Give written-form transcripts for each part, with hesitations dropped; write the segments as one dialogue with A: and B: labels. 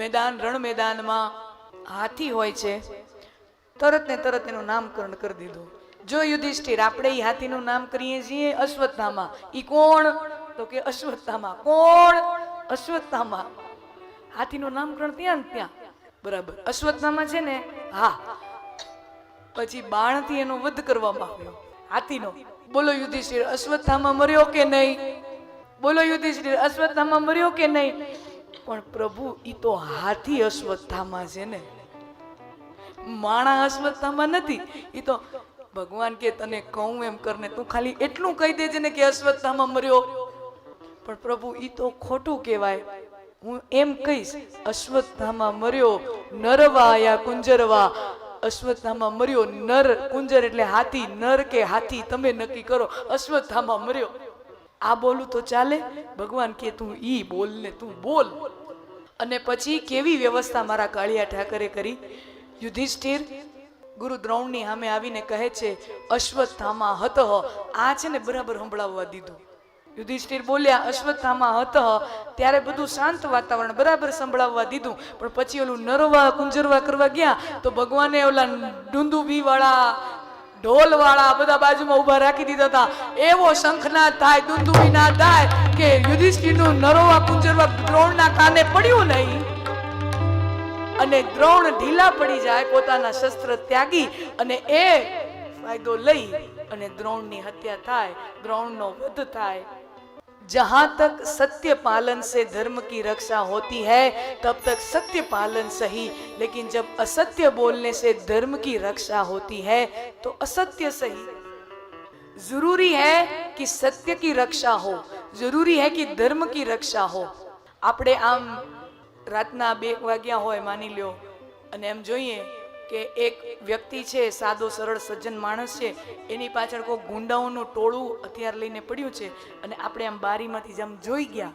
A: મેદાન રણ મેદાનમાં હાથી હોય છે, તરત ને તરત એનું નામકરણ કરી દીધું. જો યુધિષ્ઠિર આપણે ઈ હાથીનું નામ કરીએ છીએ અશ્વત્થામા. ઈ કોણ? તો કે અશ્વત્થામા. કોણ? અશ્વત્થામા. હાથીનું નામકરણ ત્યાં ને ત્યાં. બરાબર. અશ્વત્થામા છે ને, હા. પછી બાણથી એનો વધ કરવામાં આવ્યો હાથીનો. બોલો યુધિષ્ઠિર, અશ્વત્થામા મર્યો કે નહીં? બોલો યુધિષ્ઠિર, અશ્વત્થામા મર્યો કે નહીં? પણ પ્રભુ, ઈ તો હાથી અશ્વત્થામા છે ને, માણા અશ્વત્થામા નથી. ઈ તો ભગવાન કે તને કહું એમ કરને, તું ખાલી એટલું કહી દેજે ને કે અશ્વત્થામા મર્યો. પણ પ્રભુ, ઈ તો ખોટું કહેવાય. હું એમ કહીશ, અશ્વત્થામા મર્યો નરવા યા કુંજરવા. અશ્વત્થામા મર્યો નર, કુંજર એટલે હાથી. નર કે હાથી તમે નક્કી કરો. અશ્વત્થામા મર્યો. આ બોલું તો ચાલે? ભગવાન કે તું ઈ બોલ ને, તું બોલ. અને પછી કેવી વ્યવસ્થા મારા કાળિયા ઠાકરે કરી. યુધિષ્ઠિર ગુરુ દ્રોણની સામે આવીને કહે છે અશ્વત્થામા હતઃ. આ છે ને બરાબર સંભળાવવા દીધું. યુધિષ્ઠિર બોલ્યા અશ્વત્થામા હતઃ, ત્યારે બધું શાંત વાતાવરણ બરાબર સંભળાવવા દીધું. પણ પછી ઓલું નરવા કુંજરવા કરવા ગયા તો ભગવાને ઓલા ડુંદુબી વાળા, ઢોલ વાળા બધા બાજુમાં ઉભા રાખી દીધા હતા. એવો શંખનાદ થાય, દુંદુબીનાદ થાય કે યુધિષ્ઠિરનું નરવા કુંજરવા દ્રોણના કાને પડ્યું નહીં અને દ્રોણ ઢીલા પડી જાય, પોતાના શસ્ત્ર ત્યાગી અને એ ફાયદો લઈ અને દ્રોણની હત્યા થાય, દ્રોણનો વધ થાય. जहां तक सत्य पालन से धर्म की रक्षा होती है तब तक सत्य पालन सही, लेकिन जब असत्य बोलने से धर्म की रक्षा होती है तो असत्य सही. जरूरी है कि सत्य की रक्षा हो, जरूरी है कि धर्म की रक्षा हो. આપણે આમ રાતના 2 વાગ્યા હોય માની લ્યો અને એમ જોઈએ કે એક વ્યક્તિ છે, સાદો સરળ સજ્જન માણસ છે, એની પાછળ કોઈ ગુંડાઓનું ટોળું હથિયાર લઈને પડ્યું છે અને આપણે આમ બારીમાંથી જેમ જોઈ ગયા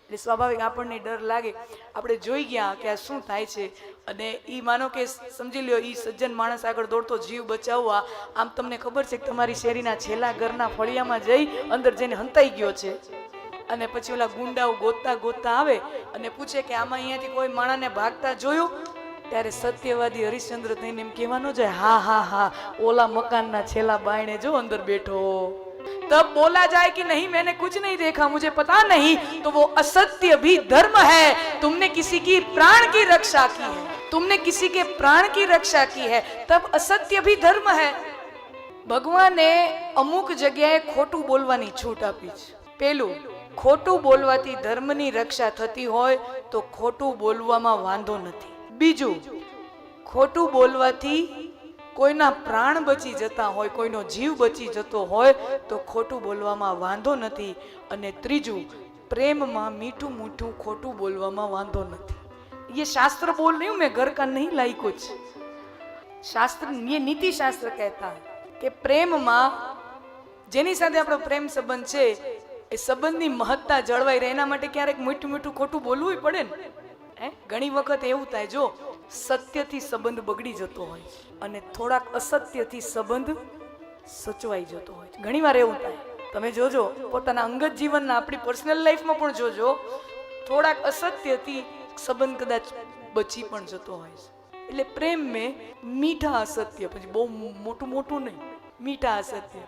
A: એટલે સ્વાભાવિક આપણને ડર લાગે. આપણે જોઈ ગયા કે આ શું થાય છે અને ઈ માનો કે સમજી લ્યો ઈ સજ્જન માણસ આગળ દોડતો જીવ બચાવવા, આમ તમને ખબર છે કે તમારી શેરીના છેલ્લા ઘરના ફળિયામાં જઈ અંદર જઈને હંતાઈ ગયો છે અને પછી ઓલા ગુંડાઓ ગોતતા ગોતતા આવે અને પૂછે કે આમાં અહીંયાથી કોઈ માણસને ભાગતા જોયું? ત્યારે સત્યવાદી હરિશ્ચંદ્ર થઈને એમ કહેવાનો જાય, હા હા હા, ઓલા મકાનના છેલ્લા બાયણે જો અંદર બેઠો. तब बोला जाए कि नहीं मैंने कुछ नहीं देखा, मुझे पता नहीं, तो वो असत्य भी धर्म है. तुमने किसी की प्राण की रक्षा की है, तुमने किसी के प्राण की रक्षा की है, तब असत्य भी धर्म है. ભગવાને અમુક જગ્યાએ ખોટું બોલવાની છૂટ આપી છે. પેલું, ખોટું બોલવાથી ધર્મની રક્ષા થતી હોય તો ખોટું બોલવામાં વાંધો નથી. બીજું, ખોટું બોલવાથી કોઈના પ્રાણ બચી જતા હોય, કોઈનો જીવ બચી જતો હોય તો ખોટું બોલવામાં વાંધો નથી. અને ત્રીજું, પ્રેમમાં મીઠું મીઠું ખોટું બોલવામાં વાંધો નથી. ये शास्त्र बोल रही हूं मैं, घर का नहीं लाई कुछ. शास्त्र, ये नीति शास्त्र कहता है कि પ્રેમમાં જેની સાથે આપણો પ્રેમ સંબંધ છે એ સંબંધની મહત્તા જળવાઈ રહે એના માટે ક્યારેક મીઠું મીઠું ખોટું બોલવું પડે ને. ઘણી વખત એવું થાય, જો સત્યથી સંબંધ બગડી જતો હોય અને થોડાક અસત્યથી સંબંધ સચવાઈ જતો હોય. ઘણી વાર એવું થાય, તમે જોજો પોતાના અંગત જીવનના, આપણી પર્સનલ લાઈફમાં પણ જોજો, થોડાક અસત્યથી સંબંધ કદાચ બચી પણ જતો હોય છે. એટલે પ્રેમ મેં મીઠા અસત્ય, પછી બહુ મોટું મોટું નહીં, મીઠા અસત્ય.